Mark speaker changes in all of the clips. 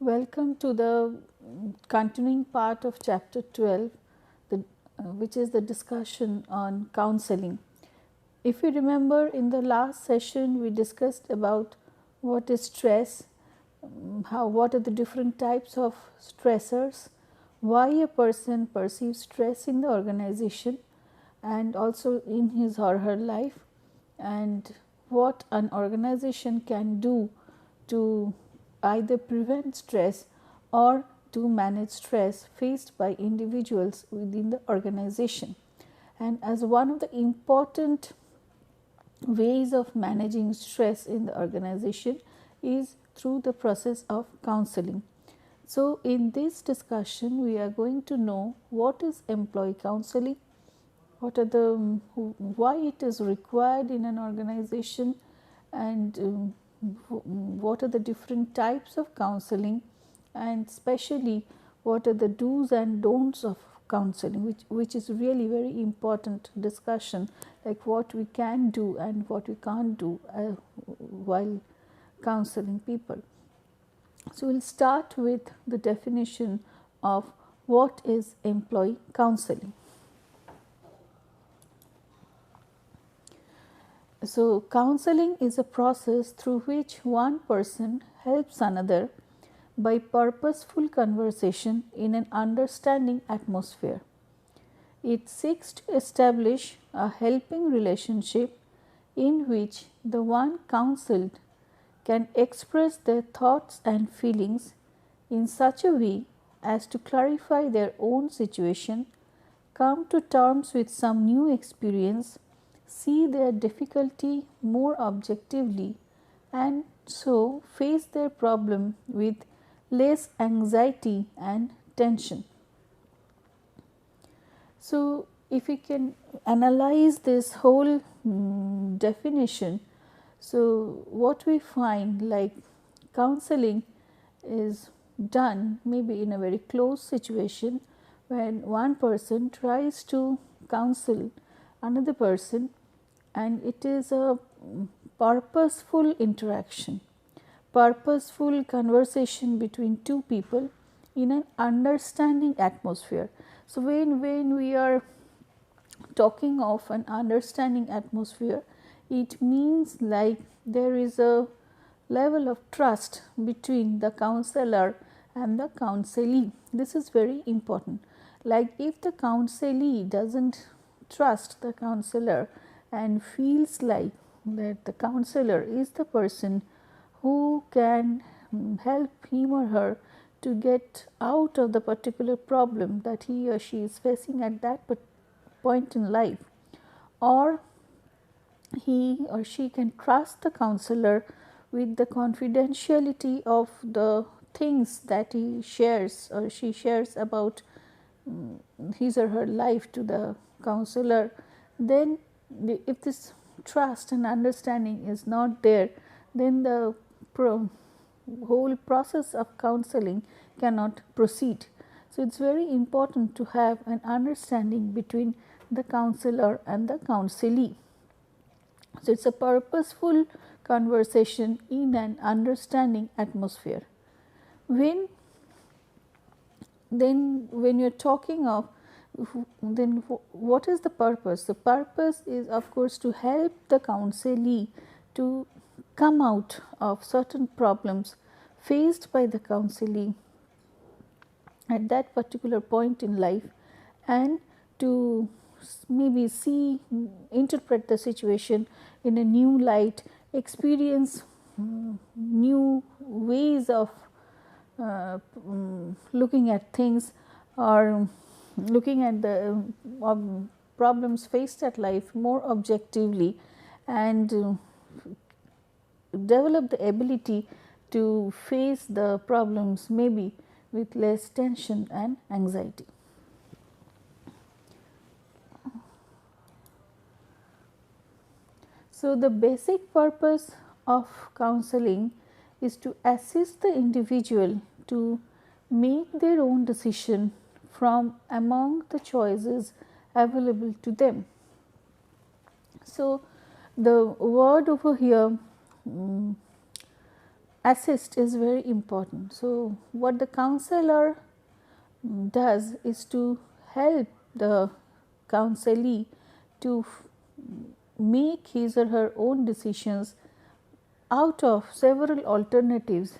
Speaker 1: Welcome to the continuing part of chapter 12, which is the discussion on counseling. If you remember, in the last session we discussed about what is stress, what are the different types of stressors, why a person perceives stress in the organization and also in his or her life, and what an organization can do to either prevent stress or to manage stress faced by individuals within the organization. And as one of the important ways of managing stress in the organization is through the process of counseling. So, in this discussion we are going to know what is employee counseling, what are the why it is required in an organization, and what are the different types of counseling, and especially what are the do's and don'ts of counseling, which is really very important discussion, like what we can do and what we can't do while counseling people. So, we will start with the definition of what is employee counseling. So, counseling is a process through which one person helps another by purposeful conversation in an understanding atmosphere. It seeks to establish a helping relationship in which the one counseled can express their thoughts and feelings in such a way as to clarify their own situation, come to terms with some new experience, see their difficulty more objectively, and so face their problem with less anxiety and tension. So, if we can analyze this whole definition, so what we find, like counseling is done maybe in a very close situation when one person tries to counsel another person, and it is a purposeful interaction, purposeful conversation between two people in an understanding atmosphere. So, when we are talking of an understanding atmosphere, it means like there is a level of trust between the counselor and the counselee. This is very important. Like if the counselee doesn't trust the counselor and feels like that the counselor is the person who can help him or her to get out of the particular problem that he or she is facing at that point in life, or he or she can trust the counselor with the confidentiality of the things that he shares or she shares about his or her life to the counselor, then if this trust and understanding is not there, then the whole process of counseling cannot proceed. So, it is very important to have an understanding between the counselor and the counselee. So, it is a purposeful conversation in an understanding atmosphere. When you are talking of, then what is the purpose? The purpose is of course to help the counselee to come out of certain problems faced by the counselee at that particular point in life, and to maybe interpret the situation in a new light, experience new ways of looking at things, or looking at the problems faced at life more objectively, and develop the ability to face the problems maybe with less tension and anxiety. So, the basic purpose of counseling is to assist the individual to make their own decision from among the choices available to them. So, the word over here assist is very important. So, what the counselor does is to help the counselee to make his or her own decisions out of several alternatives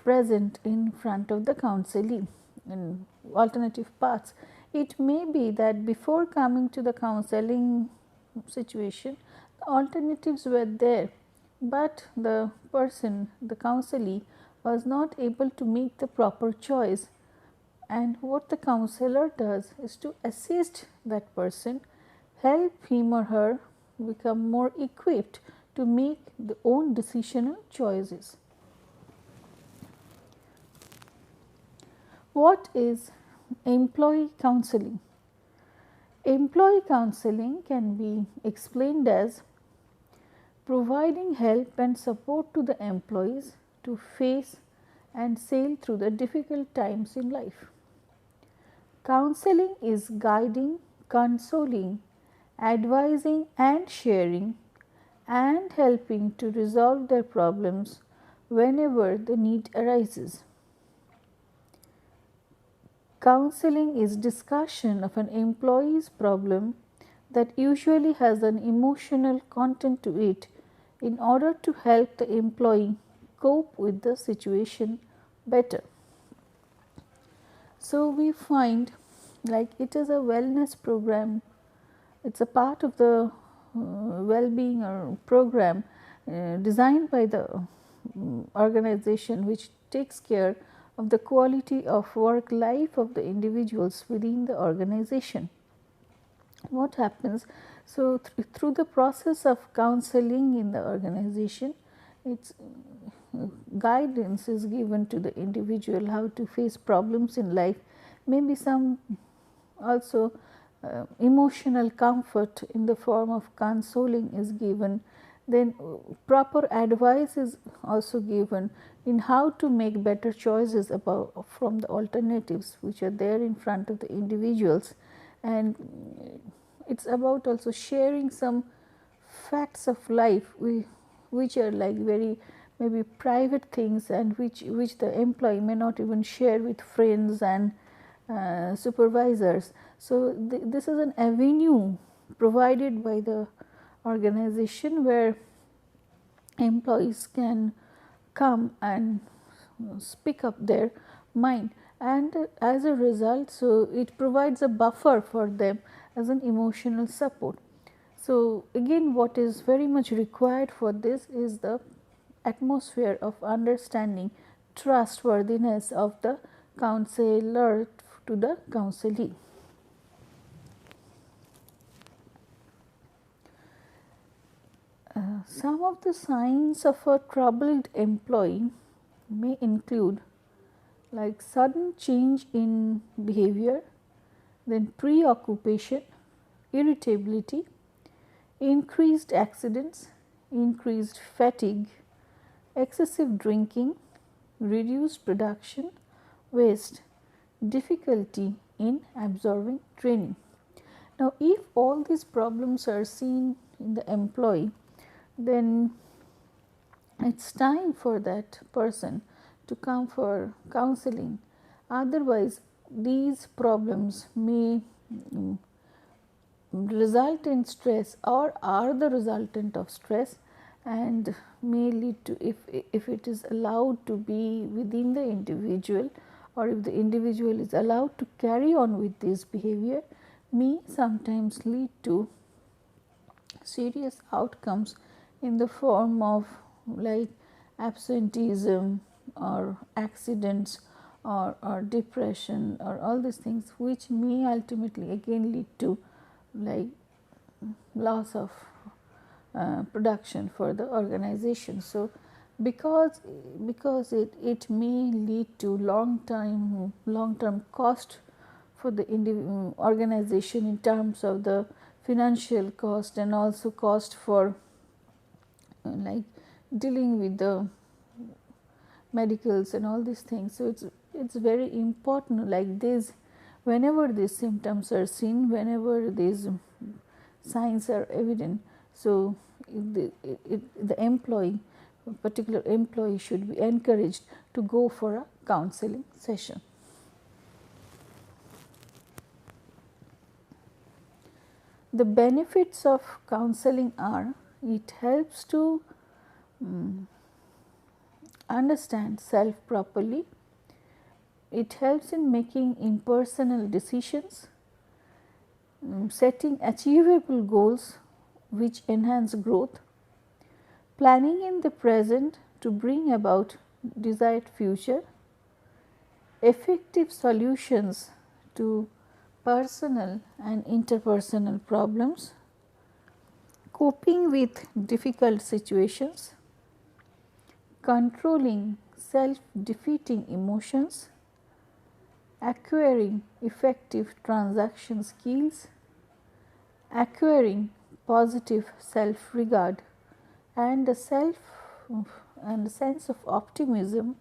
Speaker 1: present in front of the counselee in alternative paths. It may be that before coming to the counseling situation, the alternatives were there, but the person, the counselee, was not able to make the proper choice. And what the counselor does is to assist that person, help him or her become more equipped to make the own decisional choices. What is employee counseling? Employee counseling can be explained as providing help and support to the employees to face and sail through the difficult times in life. Counseling is guiding, consoling, advising and sharing and helping to resolve their problems whenever the need arises. Counseling is discussion of an employee's problem that usually has an emotional content to it in order to help the employee cope with the situation better. So, we find like it is a wellness program, it is a part of the well-being or program designed by the organization, which takes care of the quality of work life of the individuals within the organization. What happens? So, through the process of counseling in the organization, its guidance is given to the individual how to face problems in life, maybe some also emotional comfort in the form of consoling is given, then proper advice is also given in how to make better choices about from the alternatives which are there in front of the individuals. And it is about also sharing some facts of life which are like very maybe private things and which the employee may not even share with friends and supervisors. So, this is an avenue provided by the organization where employees can come and speak up their mind, and as a result, so it provides a buffer for them as an emotional support. So, again what is very much required for this is the atmosphere of understanding, trustworthiness of the counselor to the counselee. Some of the signs of a troubled employee may include like sudden change in behavior, then preoccupation, irritability, increased accidents, increased fatigue, excessive drinking, reduced production, waste, difficulty in absorbing training. Now, if all these problems are seen in the employee, then it is time for that person to come for counseling. Otherwise, these problems may result in stress or are the resultant of stress and may lead to, if it is allowed to be within the individual, or if the individual is allowed to carry on with this behavior, may sometimes lead to serious outcomes in the form of like absenteeism or accidents or depression or all these things, which may ultimately again lead to like loss of production for the organization. So, because it may lead to long term cost for the organization in terms of the financial cost and also cost for like dealing with the medicals and all these things. So, it's very important like this, whenever these symptoms are seen, whenever these signs are evident. So, the employee a particular employee should be encouraged to go for a counseling session. The benefits of counseling are, it helps to understand self properly, it helps in making impersonal decisions, setting achievable goals which enhance growth, planning in the present to bring about desired future, effective solutions to personal and interpersonal problems, coping with difficult situations, controlling self-defeating emotions, acquiring effective transaction skills, acquiring positive self-regard and a sense of optimism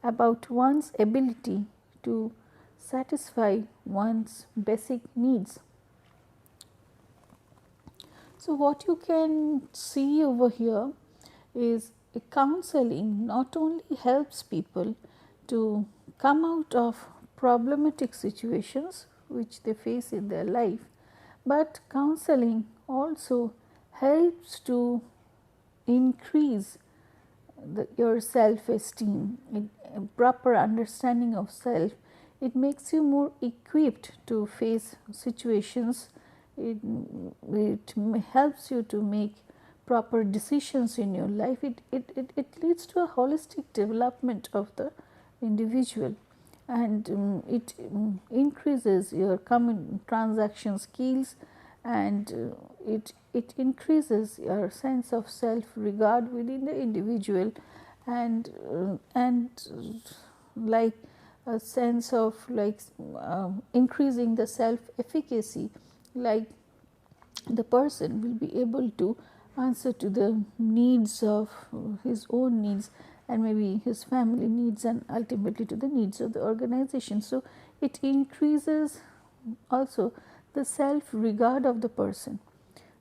Speaker 1: about one's ability to satisfy one's basic needs. So, what you can see over here is counseling not only helps people to come out of problematic situations which they face in their life, but counseling also helps to increase your self esteem, a proper understanding of self. It makes you more equipped to face situations. It helps you to make proper decisions in your life. It leads to a holistic development of the individual, and it increases your common transaction skills, and it increases your sense of self regard within the individual, and like a sense of like increasing the self efficacy, like the person will be able to answer to the needs of his own needs and maybe his family needs and ultimately to the needs of the organization. So, it increases also the self regard of the person.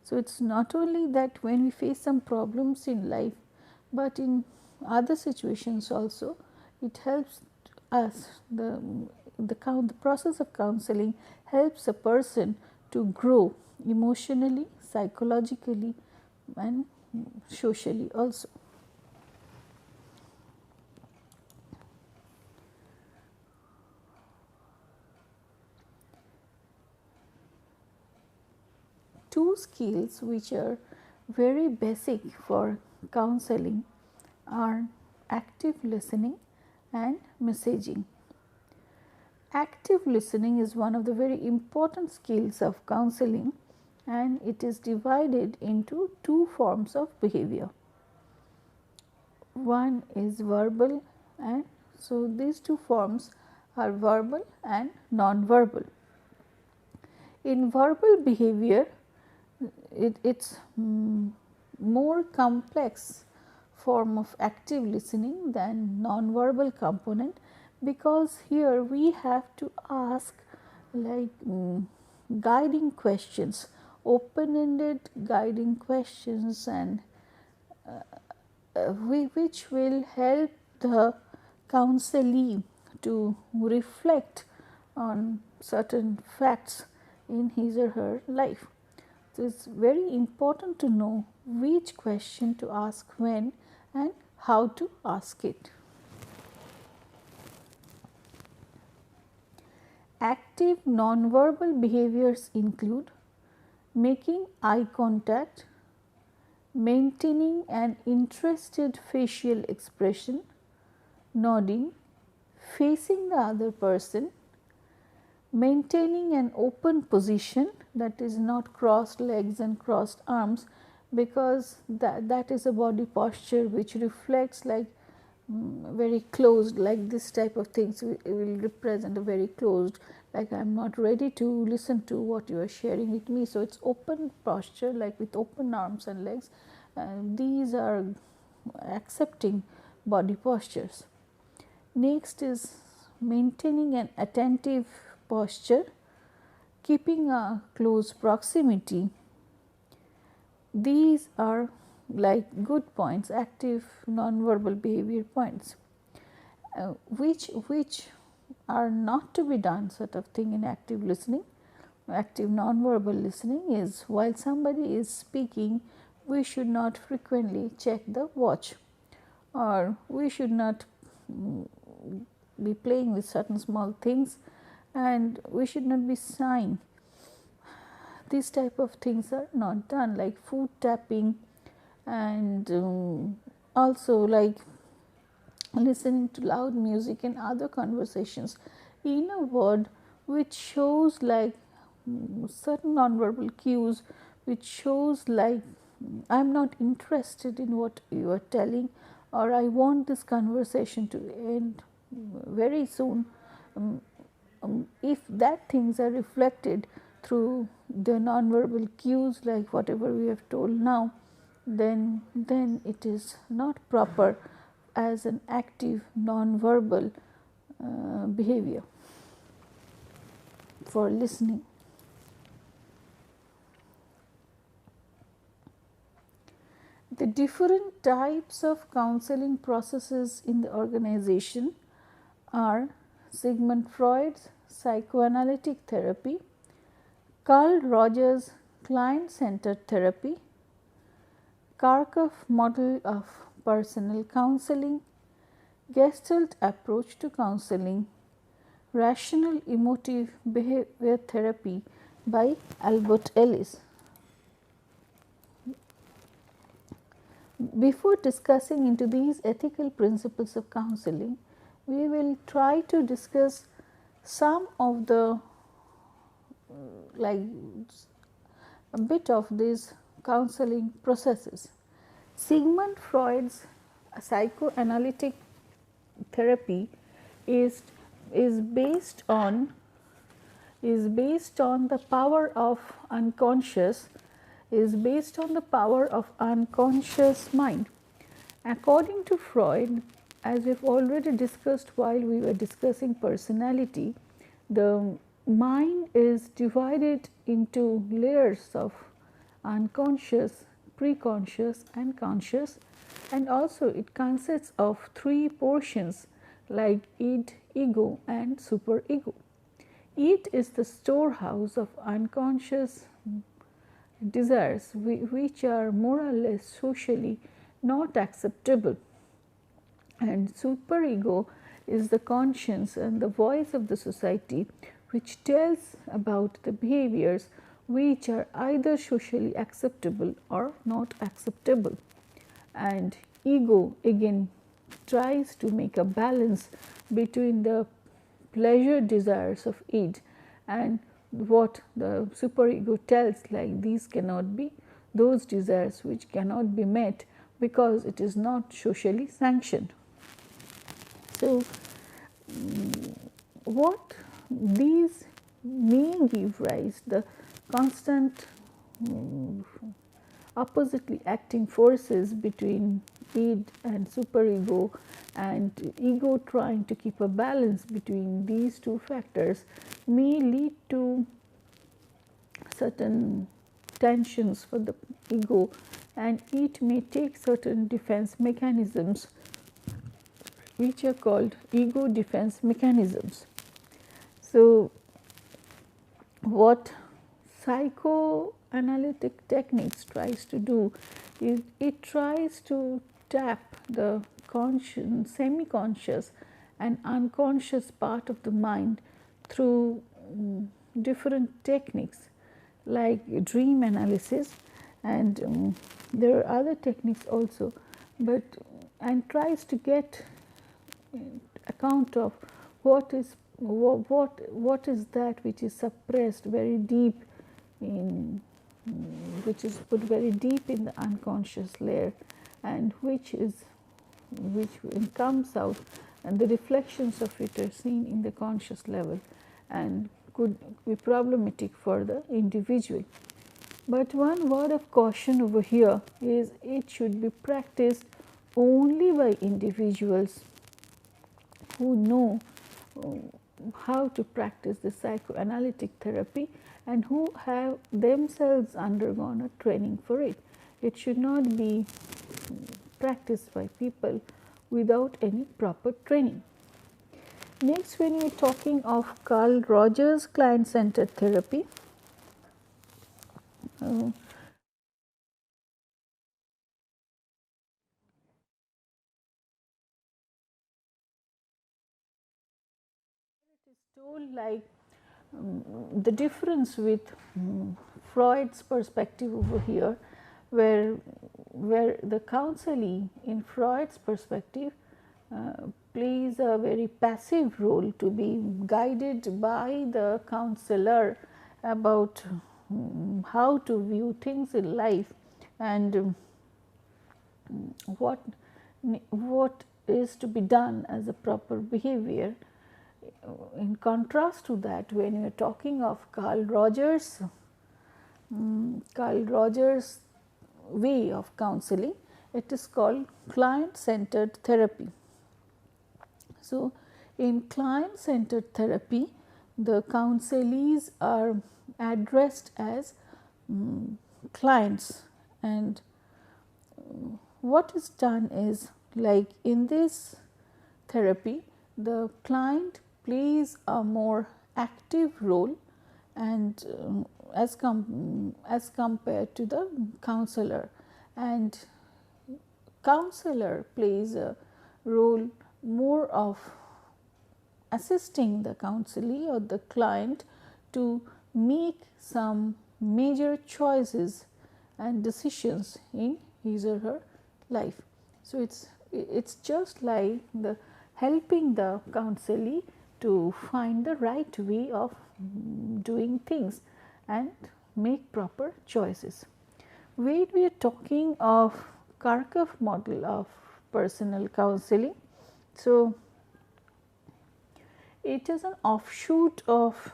Speaker 1: So, it is not only that when we face some problems in life, but in other situations also it helps us. The process of counseling helps a person to grow emotionally, psychologically and socially also. Two skills which are very basic for counseling are active listening and messaging. Active listening is one of the very important skills of counseling, and it is divided into two forms of behavior. One is verbal, and so these two forms are verbal and non-verbal. In verbal behavior, it's more complex form of active listening than non-verbal component, because here we have to ask like guiding questions, open-ended guiding questions, and which will help the counselee to reflect on certain facts in his or her life. So, it is very important to know which question to ask when and how to ask it. Active nonverbal behaviors include making eye contact, maintaining an interested facial expression, nodding, facing the other person, maintaining an open position, that is not crossed legs and crossed arms, because that is a body posture which reflects like very closed, like this type of things will represent a very closed, like I am not ready to listen to what you are sharing with me. So, it is open posture like with open arms and legs, these are accepting body postures. Next is maintaining an attentive posture, keeping a close proximity. These are like good points, active nonverbal behavior points, which are not to be done sort of thing in active listening. Active nonverbal listening is while somebody is speaking, we should not frequently check the watch, or we should not be playing with certain small things, and we should not be sighing. These type of things are not done, like foot tapping, and also like listening to loud music and other conversations in a word which shows like certain nonverbal cues, which shows like I am not interested in what you are telling, or I want this conversation to end very soon. If that things are reflected through the nonverbal cues, like whatever we have told now, then it is not proper as an active nonverbal behavior for listening. The different types of counseling processes in the organization are Sigmund Freud's psychoanalytic therapy, Carl Rogers' client-centered therapy, Karpov model of personal counseling, Gestalt approach to counseling, rational emotive behavior therapy by Albert Ellis. Before discussing into these ethical principles of counseling, we will try to discuss some of the like a bit of these counseling processes. Sigmund Freud's psychoanalytic therapy is based on the power of unconscious, is based on the power of unconscious mind. According to Freud, as we have already discussed while we were discussing personality, the mind is divided into layers of unconscious, preconscious and conscious, and also it consists of three portions like id, ego and superego. Id is the storehouse of unconscious desires which are more or less socially not acceptable, and superego is the conscience and the voice of the society which tells about the behaviors which are either socially acceptable or not acceptable. And ego again tries to make a balance between the pleasure desires of id and what the superego tells, like these cannot be those desires which cannot be met because it is not socially sanctioned. So, what these may give rise the constant oppositely acting forces between id and superego, and ego trying to keep a balance between these two factors may lead to certain tensions for the ego, and it may take certain defense mechanisms which are called ego defense mechanisms. So, what psychoanalytic techniques tries to do is it tries to tap the conscious, semi-conscious and unconscious part of the mind through different techniques like dream analysis, and there are other techniques also, but and tries to get account of what is that which is suppressed very deep in, which is put very deep in the unconscious layer, and which comes out, and the reflections of it are seen in the conscious level and could be problematic for the individual. But one word of caution over here is it should be practiced only by individuals who know how to practice the psychoanalytic therapy and who have themselves undergone a training for it. It should not be practiced by people without any proper training. Next, when we are talking of Carl Rogers client centered therapy, it is told like the difference with Freud's perspective over here, where the counselee in Freud's perspective plays a very passive role to be guided by the counselor about how to view things in life and what what is to be done as a proper behavior. In contrast to that, when you are talking of Carl Rogers way of counseling, it is called client centered therapy. So, in client centered therapy, the counselees are addressed as clients, and what is done is, like in this therapy, the client plays a more active role and as compared to the counselor, and counselor plays a role more of assisting the counselee or the client to make some major choices and decisions in his or her life. So, it's just like the helping the counselee to find the right way of doing things and make proper choices. When we are talking of Kharkov model of personal counseling, so it is an offshoot of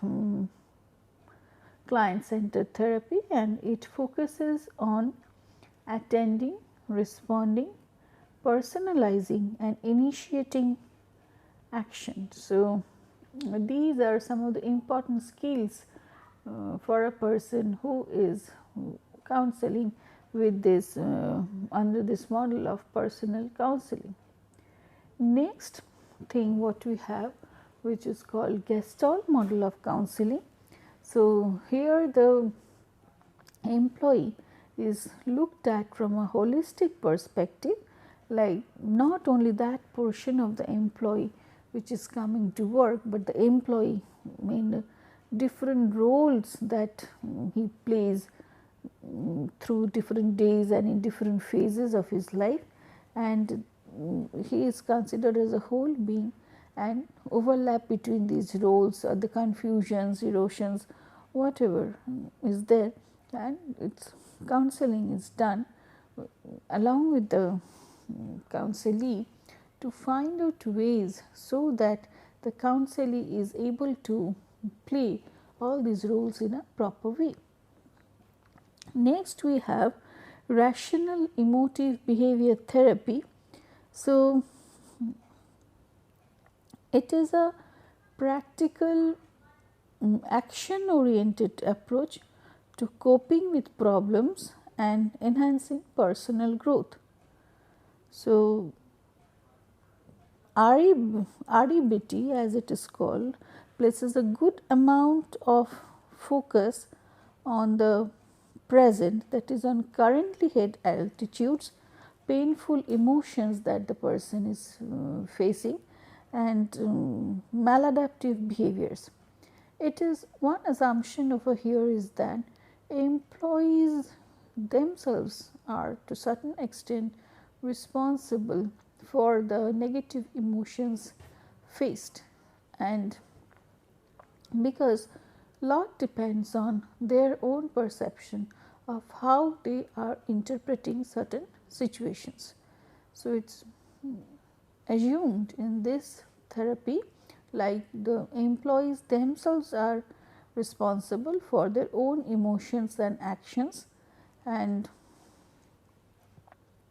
Speaker 1: client centered therapy, and it focuses on attending, responding, personalizing and initiating action. So, these are some of the important skills for a person who is counseling with this under this model of personal counseling. Next thing what we have, which is called Gestalt model of counseling. So, here the employee is looked at from a holistic perspective, like not only that portion of the employee which is coming to work, but the employee in different roles that he plays through different days and in different phases of his life, and he is considered as a whole being, and overlap between these roles or the confusions, erosions, whatever is there, and its counseling is done along with the counselee to find out ways so that the counselee is able to play all these roles in a proper way. Next, we have rational emotive behavior therapy. So, it is a practical action oriented approach to coping with problems and enhancing personal growth. So, REBT as it is called places a good amount of focus on the present, that is on currently held attitudes, painful emotions that the person is facing, and maladaptive behaviors. It is one assumption over here is that employees themselves are to certain extent responsible for the negative emotions faced, and because lot depends on their own perception of how they are interpreting certain situations. So, it is assumed in this therapy like the employees themselves are responsible for their own emotions and actions, and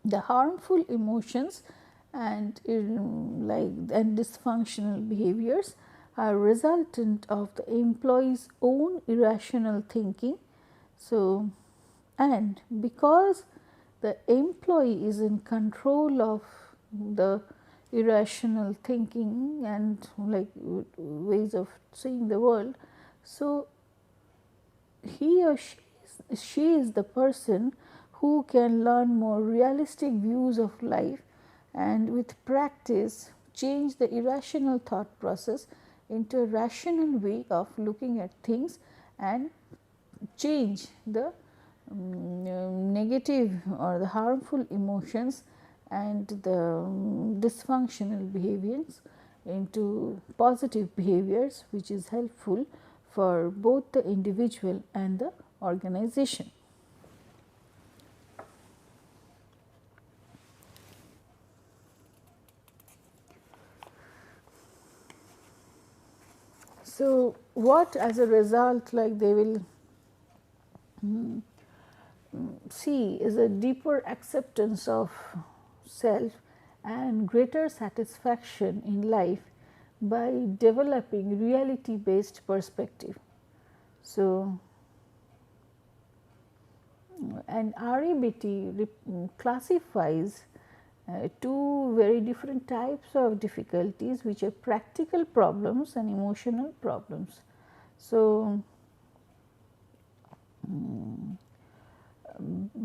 Speaker 1: the harmful emotions and dysfunctional behaviors are resultant of the employee's own irrational thinking. So, and because the employee is in control of the irrational thinking and like ways of seeing the world. So, he or she is the person who can learn more realistic views of life and with practice change the irrational thought process into a rational way of looking at things and change the negative or the harmful emotions and the dysfunctional behaviors into positive behaviors, which is helpful for both the individual and the organization. So, what as a result like they will see is a deeper acceptance of self and greater satisfaction in life by developing reality based perspective. So, and REBT classifies two very different types of difficulties, which are practical problems and emotional problems. So,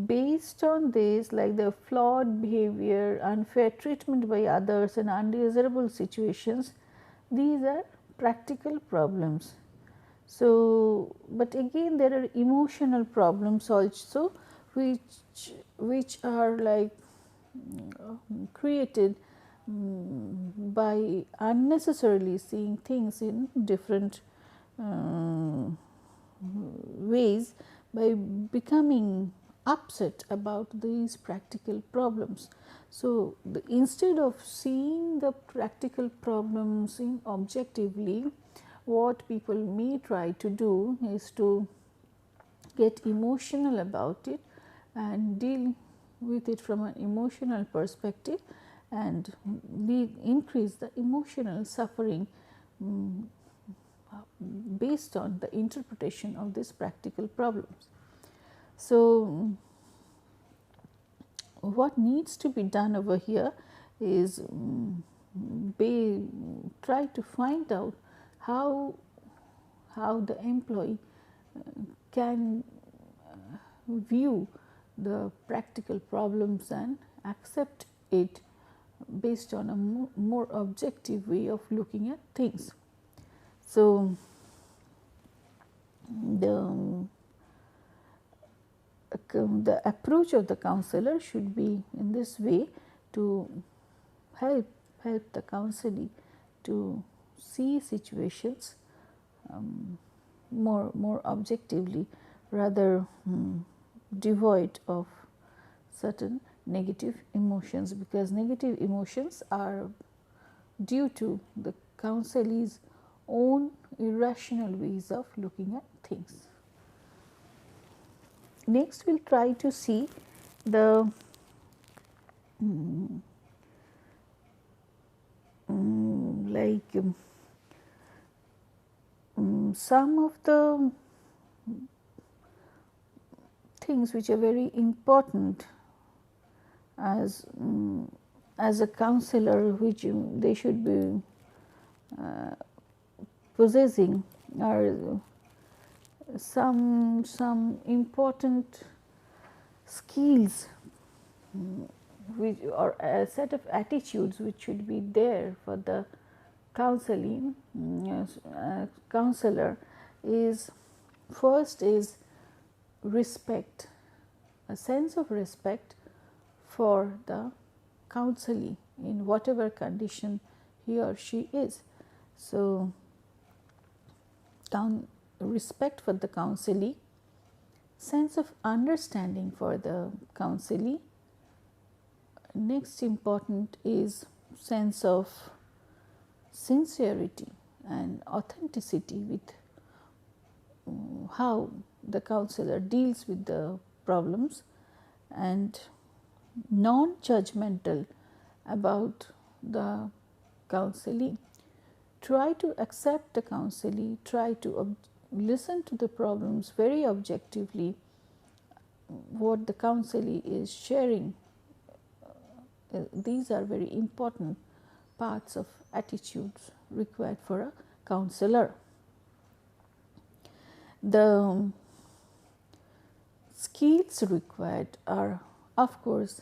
Speaker 1: based on this, like the flawed behavior, unfair treatment by others and undesirable situations, these are practical problems. So, but again there are emotional problems also, which are like created by unnecessarily seeing things in different ways, by becoming upset about these practical problems. So, instead of seeing the practical problems in objectively, what people may try to do is to get emotional about it and deal with it from an emotional perspective and increase the emotional suffering based on the interpretation of these practical problems. So, what needs to be done over here is try to find out how the employee can view the practical problems and accept it based on a more objective way of looking at things. So, the approach of the counselor should be in this way to help the counselee to see situations more objectively, rather devoid of certain negative emotions, because negative emotions are due to the counselee's own irrational ways of looking at things. Next, we will try to see the some of the things which are very important as a counselor, which they should be possessing, are some important skills which, or a set of attitudes which should be there for the counseling counselor. Is first is respect, a sense of respect for the counselee in whatever condition he or she is. So, respect for the counselee, sense of understanding for the counselee. Next important is sense of sincerity and authenticity with how the counselor deals with the problems, and non-judgmental about the counselee. Try to accept the counselee, try to listen to the problems very objectively what the counselee is sharing. These are very important parts of attitudes required for a counselor. The skills required are, of course,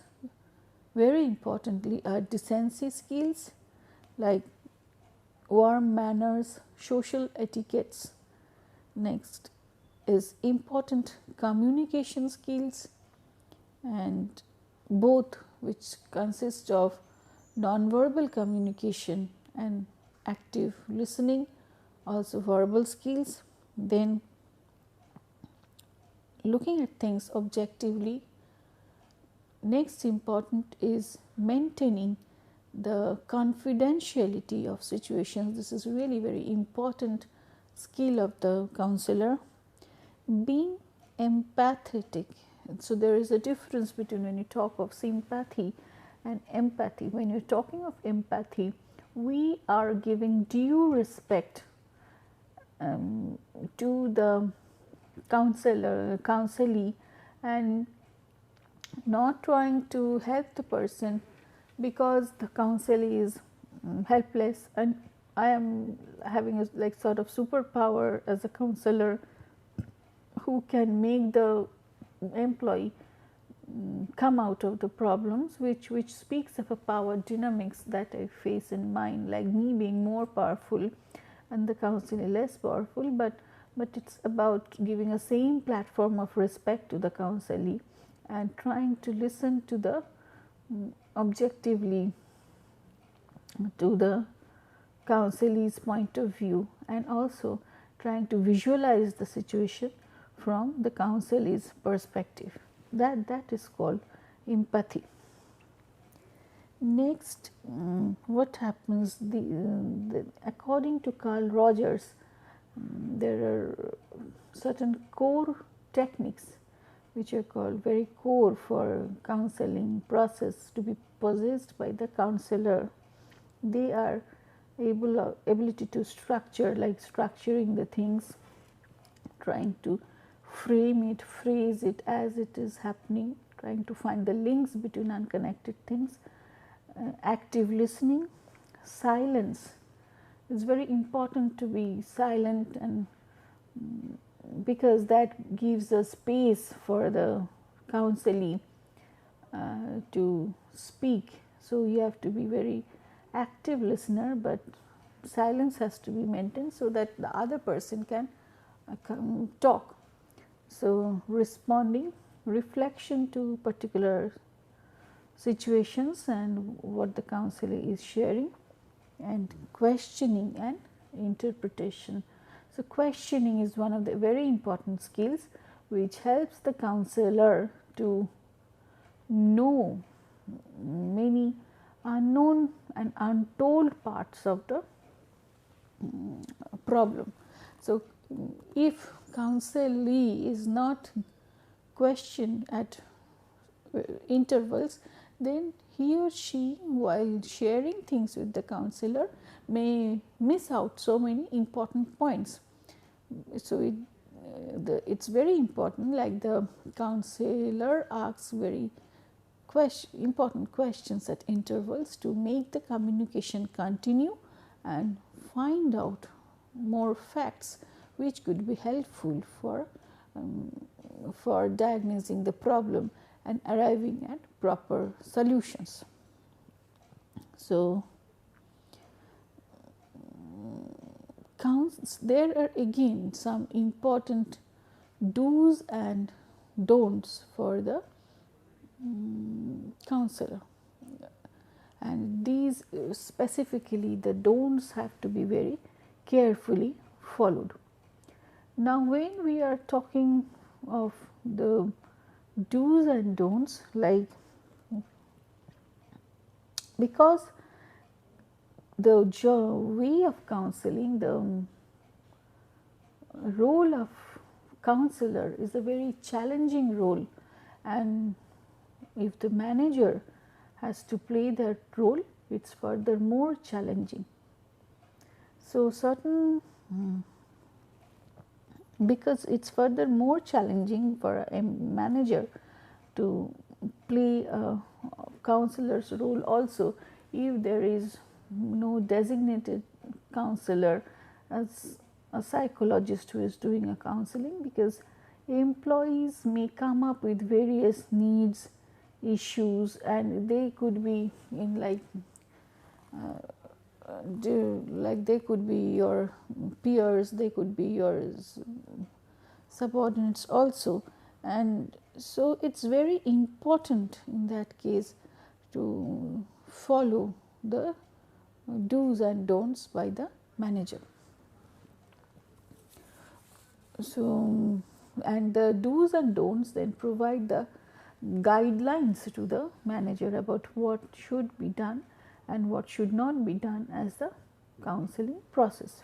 Speaker 1: very importantly, are decency skills like warm manners, social etiquettes. Next is important communication skills, and both which consist of nonverbal communication and active listening, also verbal skills. Then looking at things objectively. Next important is maintaining the confidentiality of situations. This is really very important skill of the counselor. Being empathetic. So there is a difference between when you talk of sympathy and empathy. When you're talking of empathy, we are giving due respect to the counselee, and not trying to help the person because the counselee is helpless, and I am having a like sort of superpower as a counselor who can make the employee come out of the problems, which speaks of a power dynamics that I face in mind, like me being more powerful and the counselor less powerful, but it's about giving a same platform of respect to the counselee and trying to listen to the objectively to the counselee's point of view, and also trying to visualize the situation from the counselee's perspective. That is called empathy. Next, what happens? According to Carl Rogers, there are certain core techniques which are called very core for counseling process to be possessed by the counselor. They are ability to structure, like structuring the things, trying to frame it, phrase it as it is happening, trying to find the links between unconnected things, active listening, silence. It's very important to be silent, and because that gives a space for the counselee to speak. So you have to be very active listener, but silence has to be maintained so that the other person can talk. So responding, reflection to particular situations and what the counselor is sharing, and questioning and interpretation. So questioning is one of the very important skills which helps the counselor to know many unknown and untold parts of the problem. So if counselee is not questioned at intervals, then he or she, while sharing things with the counselor, may miss out so many important points. So it's very important, like the counselor asks very important questions at intervals to make the communication continue and find out more facts which could be helpful for diagnosing the problem and arriving at proper solutions. So there are again some important do's and don'ts for the counselor, and these specifically the don'ts have to be very carefully followed. Now when we are talking of the do's and don'ts, like because the way of counseling, the role of counselor is a very challenging role, and if the manager has to play that role, it's further more challenging. So certain because it's further more challenging for a manager to play a counselor's role also if there is no designated counselor as a psychologist who is doing a counseling, because employees may come up with various needs, issues, and they could be in they could be your peers, they could be your subordinates also, and so it's very important in that case to follow the do's and don'ts by the manager. So, and the do's and don'ts then provide the guidelines to the manager about what should be done and what should not be done as the counseling process.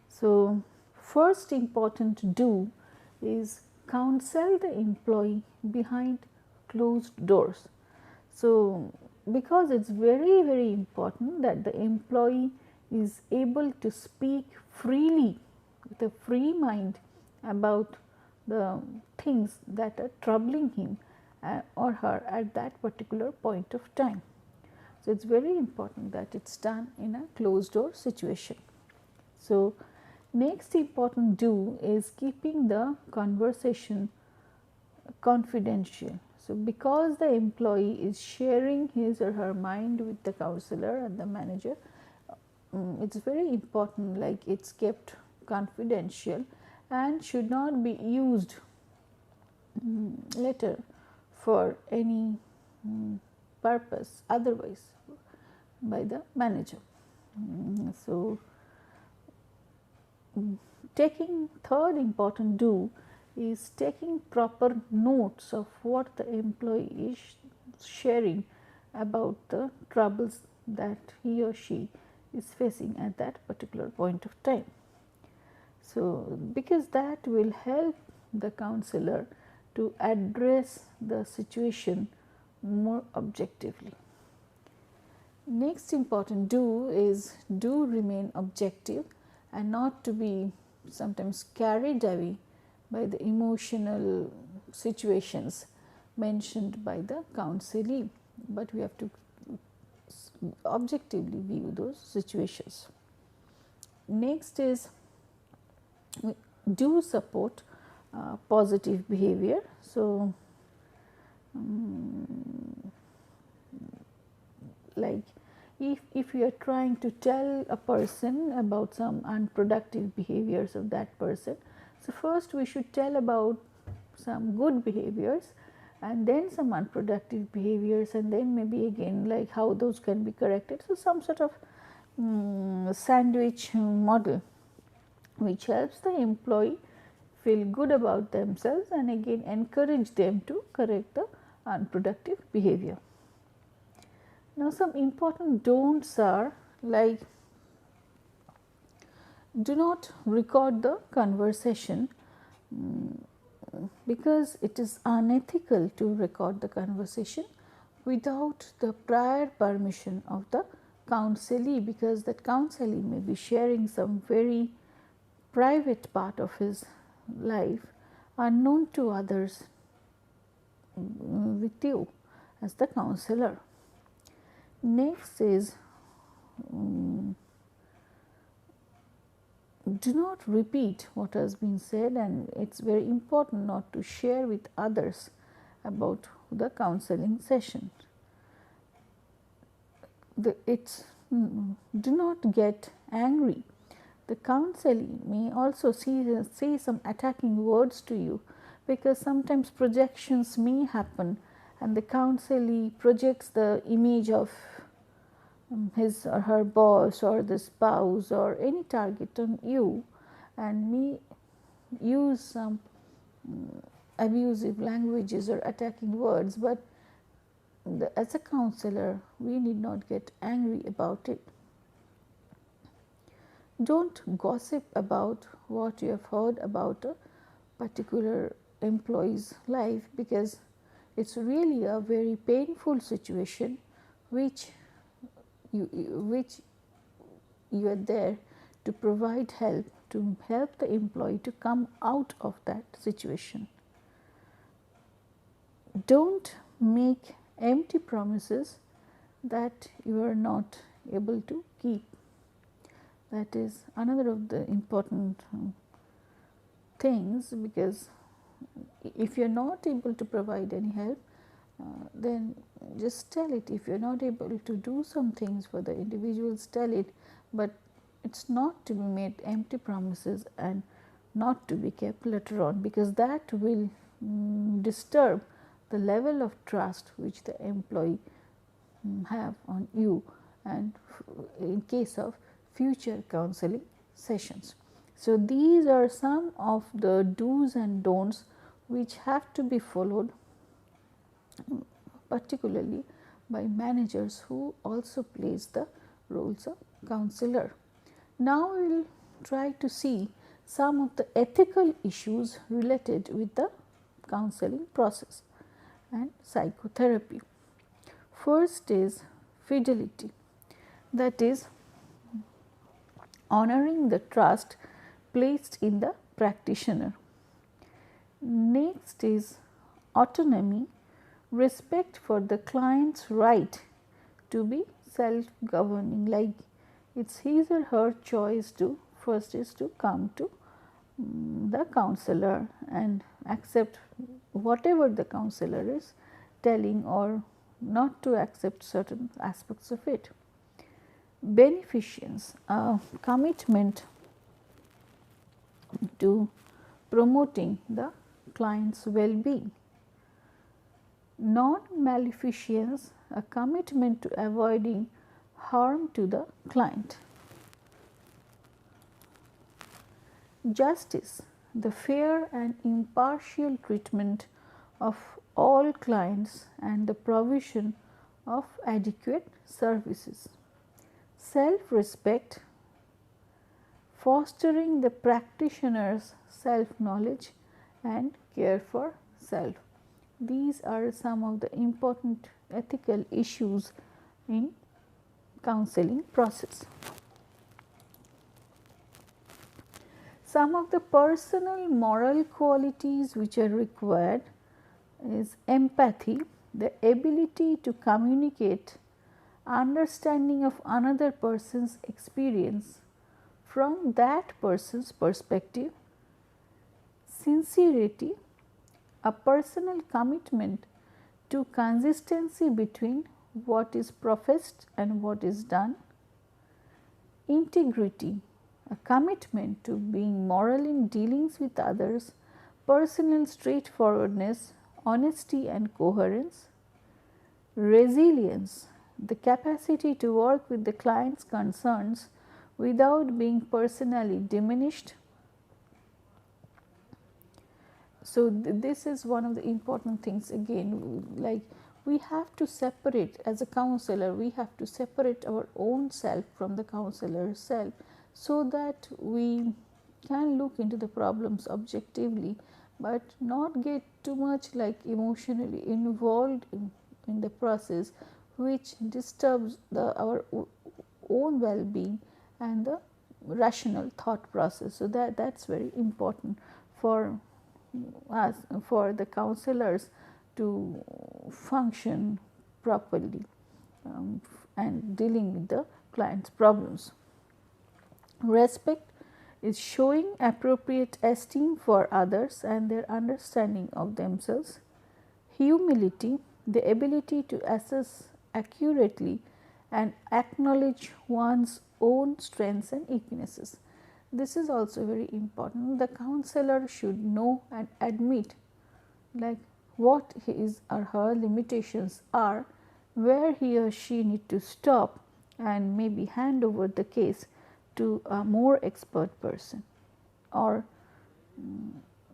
Speaker 1: So, first important do is counsel the employee behind closed doors. So, because it is very important that the employee is able to speak freely with a free mind about the things that are troubling him or her at that particular point of time. So, it is very important that it is done in a closed door situation. So, next important do is keeping the conversation confidential. So, because the employee is sharing his or her mind with the counselor and the manager, it is very important, like it is kept confidential and should not be used later for any purpose otherwise by the manager. So, taking third important do is taking proper notes of what the employee is sharing about the troubles that he or she is facing at that particular point of time. So, because that will help the counselor to address the situation more objectively. Next important do is do remain objective and not to be sometimes carried away by the emotional situations mentioned by the counselee, but we have to objectively view those situations. Next is do support positive behavior. So, like if you are trying to tell a person about some unproductive behaviors of that person, so first we should tell about some good behaviors and then some unproductive behaviors, and then maybe again like how those can be corrected. So, some sort of sandwich model which helps the employee feel good about themselves and again encourage them to correct the unproductive behavior. Now, some important don'ts are like do not record the conversation because it is unethical to record the conversation without the prior permission of the counselee, because that counselee may be sharing some very private part of his life unknown to others with you as the counselor. Next is do not repeat what has been said, and it is very important not to share with others about the counseling session. Do not get angry. The counselee may also say some attacking words to you, because sometimes projections may happen and the counselee projects the image of his or her boss or the spouse or any target on you and may use some abusive languages or attacking words, but as a counselor we need not get angry about it. Don't gossip about what you have heard about a particular employee's life, because it is really a very painful situation which you are there to provide help to help the employee to come out of that situation. Don't make empty promises that you are not able to keep. That is another of the important things, because if you are not able to provide any help, then just tell it. If you are not able to do some things for the individuals, tell it, but it is not to be made empty promises and not to be kept later on, because that will disturb the level of trust which the employee have on you, and in case of future counseling sessions. So, these are some of the do's and don'ts which have to be followed, particularly by managers who also plays the roles of counselor. Now, we will try to see some of the ethical issues related with the counseling process and psychotherapy. First is fidelity, that is honoring the trust placed in the practitioner. Next is autonomy, respect for the client's right to be self-governing, like it is his or her choice to first is to come to the counselor and accept whatever the counselor is telling, or not to accept certain aspects of it. Beneficence, a commitment to promoting the client's well-being. Non-maleficence, a commitment to avoiding harm to the client. Justice, the fair and impartial treatment of all clients and the provision of adequate services. Self-respect, fostering the practitioner's self-knowledge and care for self. These are some of the important ethical issues in counseling process. Some of the personal moral qualities which are required is empathy, the ability to communicate understanding of another person's experience from that person's perspective. Sincerity, a personal commitment to consistency between what is professed and what is done. Integrity, a commitment to being moral in dealings with others, personal straightforwardness, honesty and coherence. Resilience, the capacity to work with the client's concerns without being personally diminished. So, this is one of the important things again, like we have to separate, as a counselor we have to separate our own self from the counselor's self, so that we can look into the problems objectively, but not get too much like emotionally involved in the process, which disturbs our own well-being and the rational thought process. So, that is very important for us, for the counselors to function properly and dealing with the client's problems. Respect is showing appropriate esteem for others and their understanding of themselves. Humility, the ability to assess accurately and acknowledge one's own strengths and weaknesses. This is also very important. The counselor should know and admit like what his or her limitations are, where he or she need to stop and maybe hand over the case to a more expert person or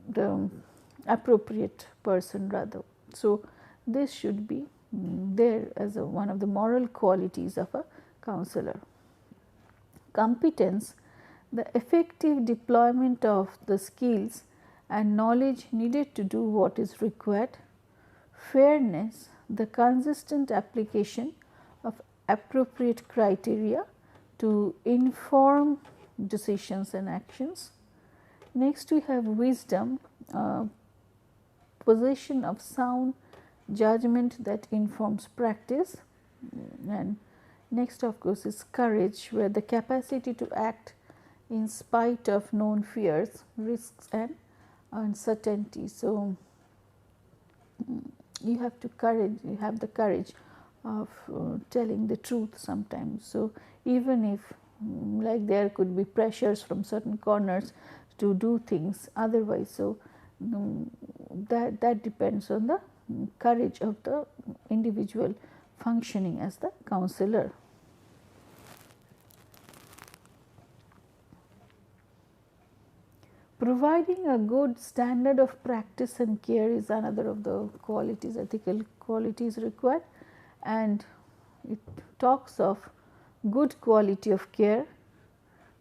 Speaker 1: the appropriate person rather. So, this should be there as one of the moral qualities of a counselor. Competence, the effective deployment of the skills and knowledge needed to do what is required. Fairness, the consistent application of appropriate criteria to inform decisions and actions. Next we have wisdom, possession of sound judgment that informs practice, and next of course is courage, where the capacity to act in spite of known fears, risks and uncertainty. So, you have the courage of telling the truth sometimes. So, even if like there could be pressures from certain corners to do things otherwise, so that depends on the courage of the individual functioning as the counselor. Providing a good standard of practice and care is another of the qualities, ethical qualities required, and it talks of good quality of care.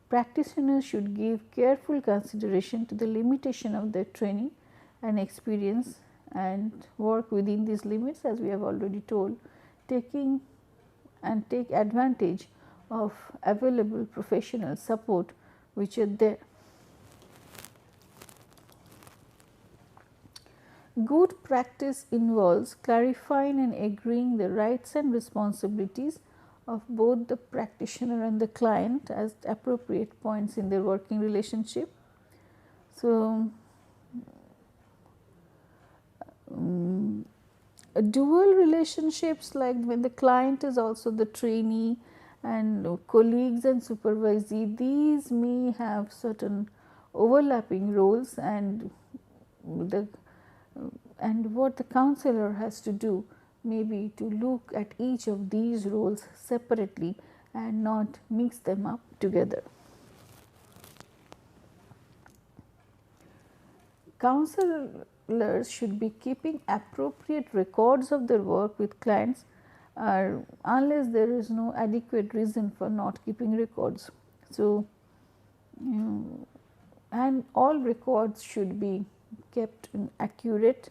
Speaker 1: Practitioners should give careful consideration to the limitation of their training and experience and work within these limits, as we have already told, take advantage of available professional support which are there. Good practice involves clarifying and agreeing the rights and responsibilities of both the practitioner and the client as appropriate points in their working relationship. So, dual relationships, like when the client is also the trainee and colleagues and supervisee, these may have certain overlapping roles, and what the counselor has to do may be to look at each of these roles separately and not mix them up together. Counselors should be keeping appropriate records of their work with clients, unless there is no adequate reason for not keeping records. So, and all records should be kept accurate,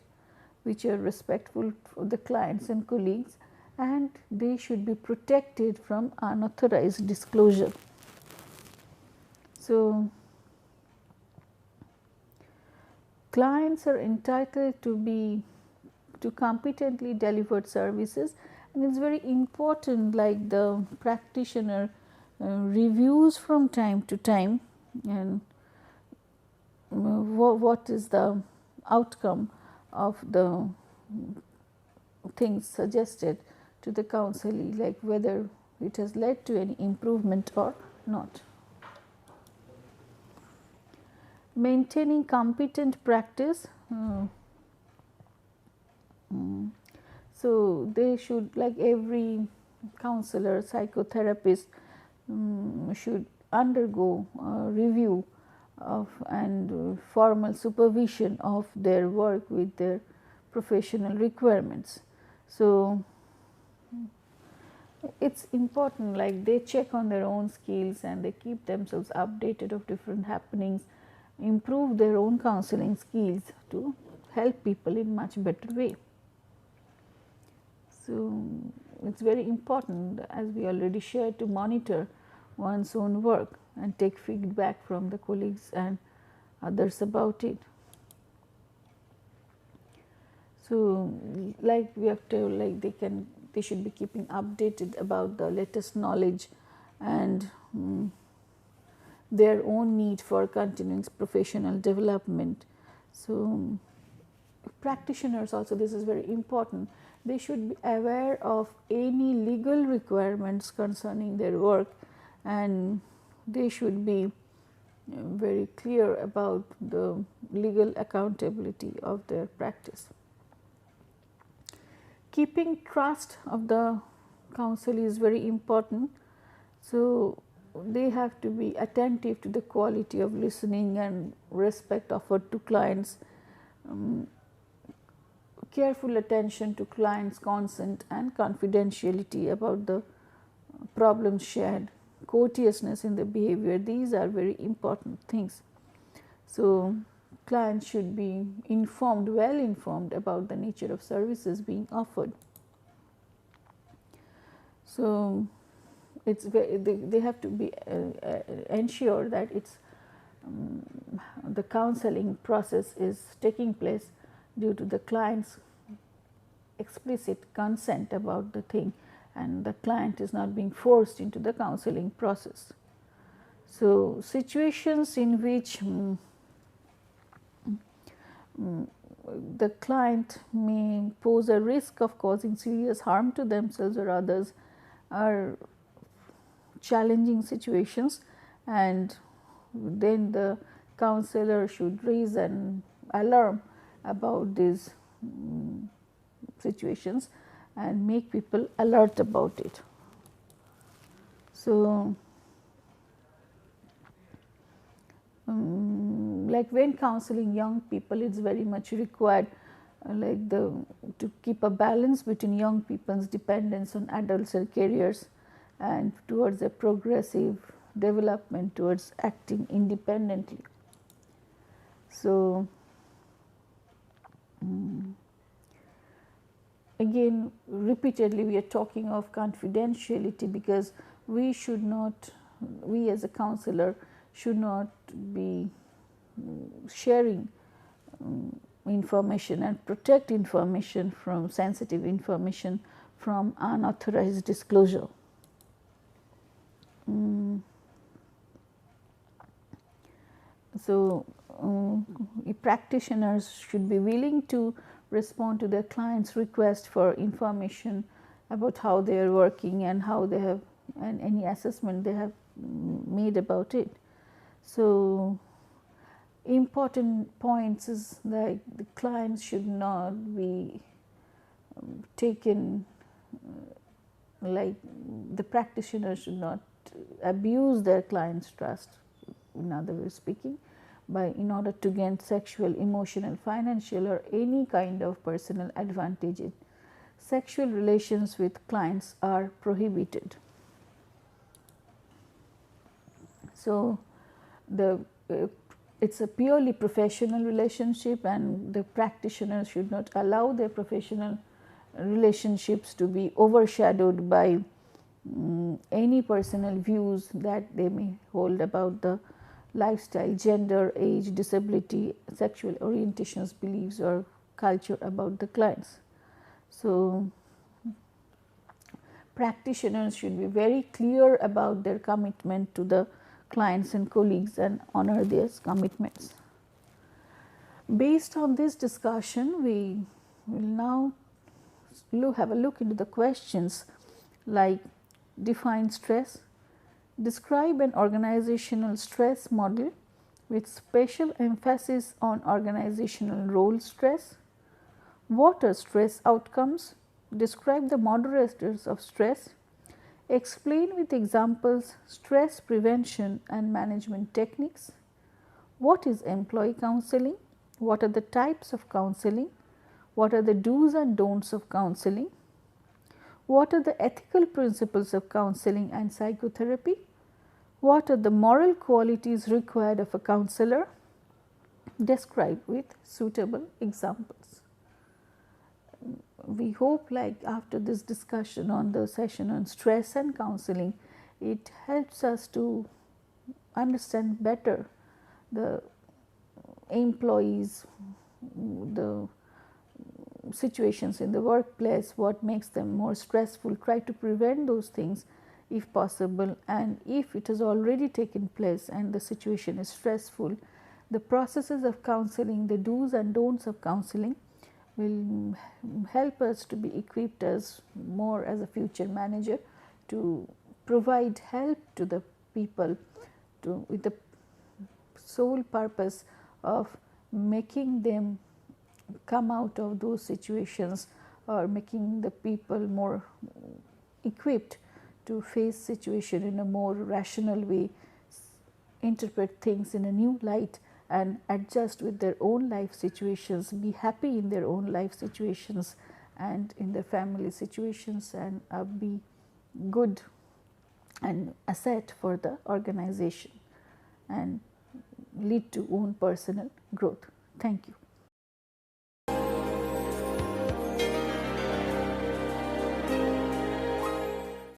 Speaker 1: which are respectful for the clients and colleagues, and they should be protected from unauthorized disclosure. So, clients are entitled to competently delivered services, and it is very important, like the practitioner reviews from time to time, and what is the outcome of the things suggested to the counselee, like whether it has led to any improvement or not. Maintaining competent practice, so they should, like every counselor, psychotherapist should undergo a review of and formal supervision of their work with their professional requirements. So, it is important, like they check on their own skills and they keep themselves updated of different happenings, improve their own counseling skills to help people in much better way. So, it is very important, as we already shared, to monitor one's own work and take feedback from the colleagues and others about it. So, like we have told, like they should be keeping updated about the latest knowledge and their own need for continuing professional development. So, practitioners also, this is very important, they should be aware of any legal requirements concerning their work, and they should be very clear about the legal accountability of their practice. Keeping trust of the counselee is very important. So, they have to be attentive to the quality of listening and respect offered to clients, careful attention to clients' consent and confidentiality about the problems shared, courteousness in the behavior. These are very important things. So, clients should be informed, well informed about the nature of services being offered. So, it's very, they have to be ensure that it's the counseling process is taking place due to the client's explicit consent about the thing, and the client is not being forced into the counseling process. So, situations in which the client may pose a risk of causing serious harm to themselves or others are challenging situations, and then the counselor should raise an alarm about these situations and make people alert about it. So, like when counseling young people, it's very much required to keep a balance between young people's dependence on adults and careers and towards a progressive development towards acting independently. So, again repeatedly we are talking of confidentiality, because we should not, we as a counselor should not be sharing information and protect information from sensitive information from unauthorized disclosure. So, practitioners should be willing to respond to their clients' request for information about how they are working and how they have, and any assessment they have made about it. So, important points is that the clients should not be taken, like the practitioner should not abuse their client's trust, in other words speaking, in order to gain sexual, emotional, financial or any kind of personal advantage. Sexual relations with clients are prohibited. So, it's a purely professional relationship, and the practitioner should not allow their professional relationships to be overshadowed by any personal views that they may hold about the lifestyle, gender, age, disability, sexual orientations, beliefs or culture about the clients. So, practitioners should be very clear about their commitment to the clients and colleagues and honor their commitments. Based on this discussion, we will now have a look into the questions like define stress, describe an organizational stress model with special emphasis on organizational role stress, what are stress outcomes, describe the moderators of stress, explain with examples stress prevention and management techniques, what is employee counseling, what are the types of counseling, what are the do's and don'ts of counseling, what are the ethical principles of counseling and psychotherapy, what are the moral qualities required of a counselor, describe with suitable examples. We hope, like after this discussion on the session on stress and counseling, it helps us to understand better the employees, the situations in the workplace, what makes them more stressful, try to prevent those things if possible, and if it has already taken place and the situation is stressful, the processes of counseling, the do's and don'ts of counseling will help us to be equipped as more as a future manager to provide help to the people with the sole purpose of making them come out of those situations or making the people more equipped to face situation in a more rational way, interpret things in a new light and adjust with their own life situations, be happy in their own life situations and in their family situations, and be good and asset for the organization and lead to own personal growth. Thank you.